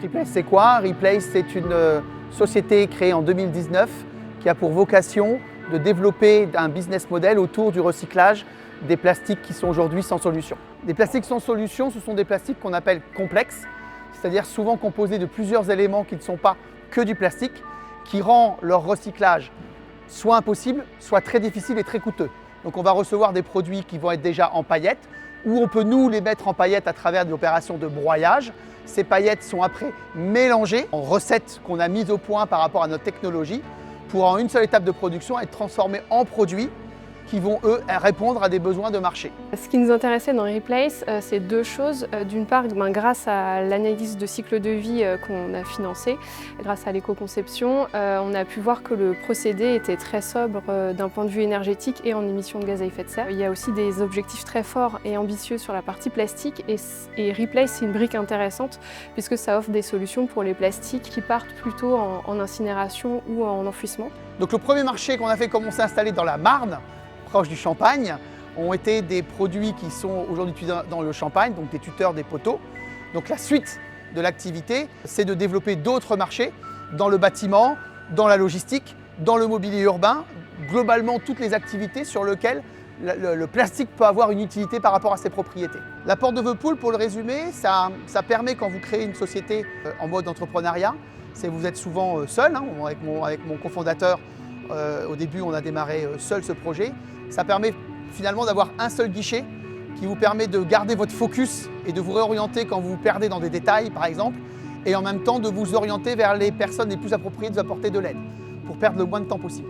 Replace, c'est quoi? Replace, c'est une société créée en 2019 qui a pour vocation de développer un business model autour du recyclage des plastiques qui sont aujourd'hui sans solution. Des plastiques sans solution, ce sont des plastiques qu'on appelle complexes, c'est-à-dire souvent composés de plusieurs éléments qui ne sont pas que du plastique, qui rend leur recyclage soit impossible, soit très difficile et très coûteux. Donc on va recevoir des produits qui vont être déjà en paillettes, ou on peut nous les mettre en paillettes à travers des opérations de broyage. Ces paillettes sont après mélangées en recettes qu'on a mises au point par rapport à notre technologie pour en une seule étape de production être transformées en produits qui vont, eux, répondre à des besoins de marché. Ce qui nous intéressait dans Replace, c'est deux choses. D'une part, grâce à l'analyse de cycle de vie qu'on a financée, grâce à l'éco-conception, on a pu voir que le procédé était très sobre d'un point de vue énergétique et en émissions de gaz à effet de serre. Il y a aussi des objectifs très forts et ambitieux sur la partie plastique et Replace, c'est une brique intéressante puisque ça offre des solutions pour les plastiques qui partent plutôt en incinération ou en enfouissement. Donc le premier marché qu'on a fait commencer à installer dans la Marne, proche du Champagne, ont été des produits qui sont aujourd'hui utilisés dans le Champagne, donc des tuteurs, des poteaux. Donc la suite de l'activité, c'est de développer d'autres marchés dans le bâtiment, dans la logistique, dans le mobilier urbain, globalement toutes les activités sur lesquelles le plastique peut avoir une utilité par rapport à ses propriétés. L'apport de Whirlpool, pour le résumer, ça permet quand vous créez une société en mode entrepreneuriat, vous êtes souvent seul, avec mon cofondateur. Au début, on a démarré seul ce projet. Ça permet finalement d'avoir un seul guichet qui vous permet de garder votre focus et de vous réorienter quand vous vous perdez dans des détails, par exemple, et en même temps de vous orienter vers les personnes les plus appropriées de vous apporter de l'aide pour perdre le moins de temps possible.